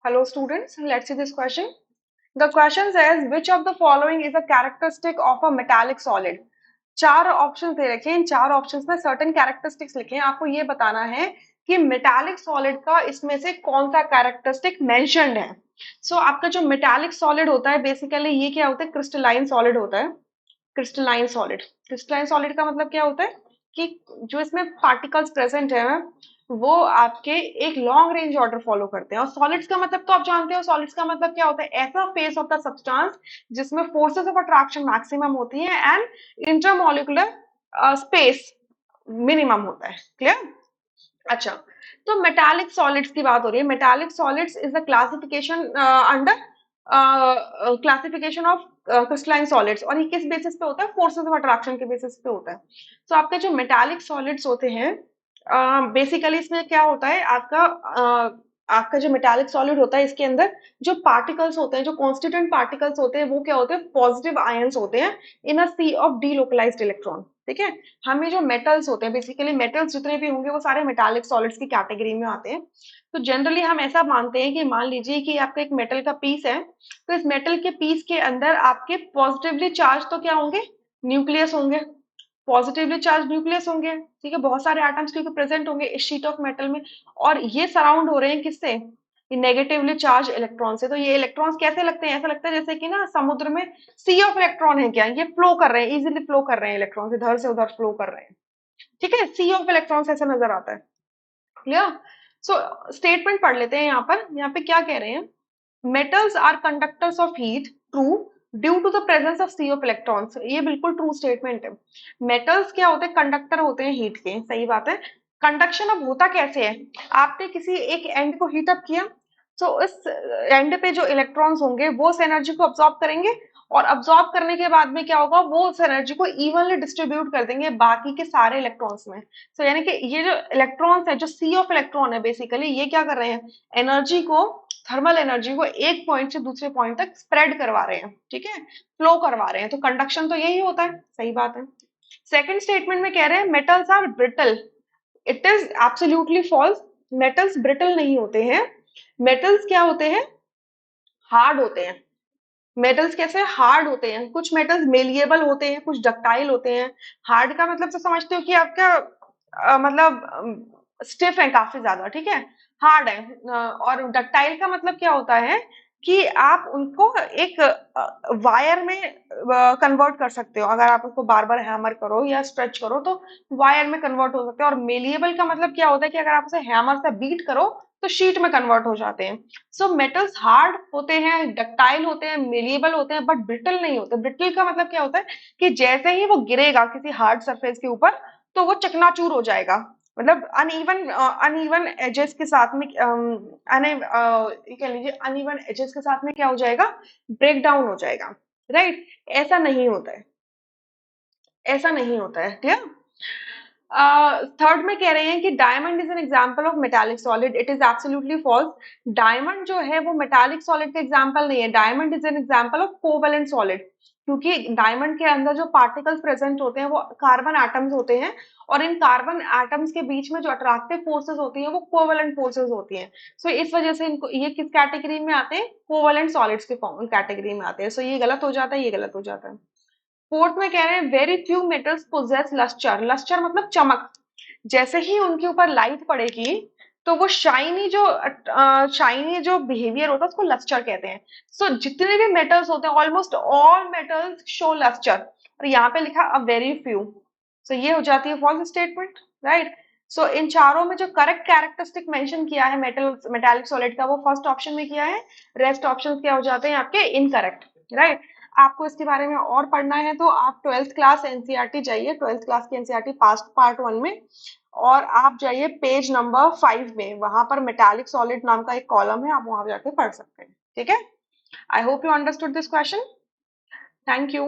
Hello students, let's see this question. The question says which of the following is a characteristic of a metallic solid? चार options दे रखे हैं, इन चार options में certain characteristics लिखे हैं, आपको ये बताना है कि मेटालिक सॉलिड का इसमें से कौन सा कैरेक्टरिस्टिक मेंशन्ड है. आपका जो मेटालिक सॉलिड होता है बेसिकली ये क्या होता है, क्रिस्टलाइन सॉलिड होता है. क्रिस्टलाइन सॉलिड का मतलब क्या होता है कि जो इसमें पार्टिकल्स प्रेजेंट है वो आपके एक लॉन्ग रेंज ऑर्डर फॉलो करते हैं. और सॉलिड्स का मतलब तो आप जानते हो, सॉलिड्स का मतलब क्या होता है, ऐसा फेस ऑफ द सब्सटेंस जिसमें फोर्सेस ऑफ अट्रैक्शन मैक्सिमम होती है एंड इंटरमॉलिक्यूलर स्पेस मिनिमम होता है. क्लियर? अच्छा, तो मेटालिक सॉलिड्स की बात हो रही है. Metallic solids is the classification under classification of crystalline solids. और ये किस बेसिस पे होता है, फोर्सेस ऑफ अट्रैक्शन के बेसिस पे होता है. आपके जो मेटालिक सॉलिड्स होते हैं बेसिकली इसमें क्या होता है, आपका जो मेटालिक सॉलिड होता है इसके अंदर जो पार्टिकल्स होते हैं, जो कॉन्स्टिट्यूएंट पार्टिकल्स होते हैं वो क्या होते हैं, पॉजिटिव आयंस होते हैं इन अ सी ऑफ डीलोकलाइज्ड इलेक्ट्रॉन. ठीक है, हमें जो मेटल्स होते हैं बेसिकली मेटल्स जितने भी होंगे वो सारे मेटालिक सॉलिड्स की कैटेगरी में आते हैं. तो जनरली हम ऐसा मानते हैं कि मान लीजिए कि आपका एक मेटल का पीस है, तो इस मेटल के पीस के अंदर आपके पॉजिटिवली चार्ज तो क्या होंगे, न्यूक्लियस होंगे. पॉजिटिवली चार्ज न्यूक्लियस होंगे, ठीक है, बहुत सारे एटम्स क्योंकि प्रेजेंट होंगे इस शीट ऑफ मेटल में. और ये सराउंड हो रहे हैं किससे, नेगेटिवली चार्ज इलेक्ट्रॉन से. तो ये इलेक्ट्रॉन्स कैसे लगते हैं, ऐसा लगता है जैसे कि ना समुद्र में सी ऑफ इलेक्ट्रॉन है, क्या ये फ्लो कर रहे हैं, इजीली फ्लो कर रहे हैं, इलेक्ट्रॉन इधर से उधर फ्लो कर रहे हैं. ठीक है, सी ऑफ इलेक्ट्रॉन्स ऐसा नजर आता है. क्लियर? सो स्टेटमेंट पढ़ लेते हैं. यहाँ पे क्या कह रहे हैं, metals are conductors of heat, true, due to the presence of sea of electrons. ये बिल्कुल ट्रू स्टेटमेंट है. मेटल्स क्या होते हैं, कंडक्टर होते हैं हीट के, सही बात है. कंडक्शन अब होता कैसे है, आपने किसी एक एंड को हीट अप किया, तो इस एंड पे जो इलेक्ट्रॉन्स होंगे वो उस एनर्जी को अब्सॉर्ब करेंगे, और अब्सॉर्ब करने के बाद में क्या होगा, वो उस एनर्जी को इवनली डिस्ट्रीब्यूट कर देंगे बाकी के सारे इलेक्ट्रॉन्स में. यानी कि ये जो इलेक्ट्रॉन्स है, जो सी ऑफ इलेक्ट्रॉन है बेसिकली, ये क्या कर रहे हैं, एनर्जी को, थर्मल एनर्जी को एक पॉइंट से दूसरे पॉइंट तक स्प्रेड करवा रहे हैं. ठीक है, फ्लो करवा रहे हैं. तो कंडक्शन तो यही होता है, सही बात है. सेकंड स्टेटमेंट में कह रहे हैं metals are brittle. It is absolutely false. Metals brittle नहीं होते हैं. मेटल्स क्या होते हैं, हार्ड होते हैं. मेटल्स कैसे हार्ड होते हैं, कुछ मेटल्स मेलिएबल होते हैं, कुछ डक्टाइल होते हैं. हार्ड का मतलब तो समझते हो कि आपका मतलब स्टिफ है काफी ज्यादा, ठीक है, हार्ड है. और डक्टाइल का मतलब क्या होता है कि आप उनको एक वायर में कन्वर्ट कर सकते हो. अगर आप उसको बार बार हैमर करो या स्ट्रेच करो तो वायर में कन्वर्ट हो सकते हैं. और मेलिएबल का मतलब क्या होता है कि अगर आप उसे हैमर से बीट करो तो शीट में कन्वर्ट हो जाते हैं. मेटल्स हार्ड होते हैं, डक्टाइल होते हैं, मेलिएबल होते हैं, बट ब्रिटल नहीं होते. ब्रिटल का मतलब क्या होता है कि जैसे ही वो गिरेगा किसी हार्ड सरफेस के ऊपर तो वो चकनाचूर हो जाएगा. मतलब अनइवन एजेस के साथ में ये कह लीजिए अनइवन एजेस के साथ में क्या हो जाएगा, ब्रेक डाउन हो जाएगा. राइट? ऐसा नहीं होता है, ऐसा नहीं होता है. क्लियर? थर्ड में कह रहे हैं कि diamond is an example of metallic solid. It is absolutely false. Diamond जो है वो मेटालिक सॉलिड का एग्जाम्पल नहीं है. Diamond is an example of covalent solid, क्योंकि डायमंड के अंदर जो पार्टिकल्स प्रेजेंट होते हैं वो कार्बन एटम्स होते हैं, और इन कार्बन एटम्स के बीच में जो अट्रैक्टिव फोर्सेस होती हैं वो कोवेलेंट फोर्सेस होती हैं. इस वजह से इनको ये किस कैटेगरी में आते हैं, कोवेलेंट सॉलिड्स के कैटेगरी में आते हैं. ये गलत हो जाता है, ये गलत हो जाता है. फोर्थ में कह रहे हैं very few metals possess lustre. Lustre मतलब चमक. जैसे ही उनके ऊपर लाइट पड़ेगी तो वो शाइनी जो बिहेवियर होता है उसको लस्टर कहते हैं. जितने भी मेटल्स होते हैं almost all metals show lustre, और यहाँ पे लिखा अ वेरी फ्यू. ये हो जाती है फॉल्स स्टेटमेंट. राइट? इन चारों में जो करेक्ट कैरेक्टरिस्टिक मेंशन किया है मेटालिक सॉलिड का वो फर्स्ट ऑप्शन में किया है. रेस्ट ऑप्शन क्या हो जाते हैं आपके इनकरेक्ट. राइट? आपको इसके बारे में और पढ़ना है तो आप 12th क्लास एनसीईआरटी जाइए, 12th क्लास की एनसीईआरटी पास्ट पार्ट 1 में, और आप जाइए पेज नंबर 5 में, वहां पर मेटालिक सॉलिड नाम का एक कॉलम है, आप वहां जाके पढ़ सकते हैं. ठीक है? I hope you understood this question. Thank you.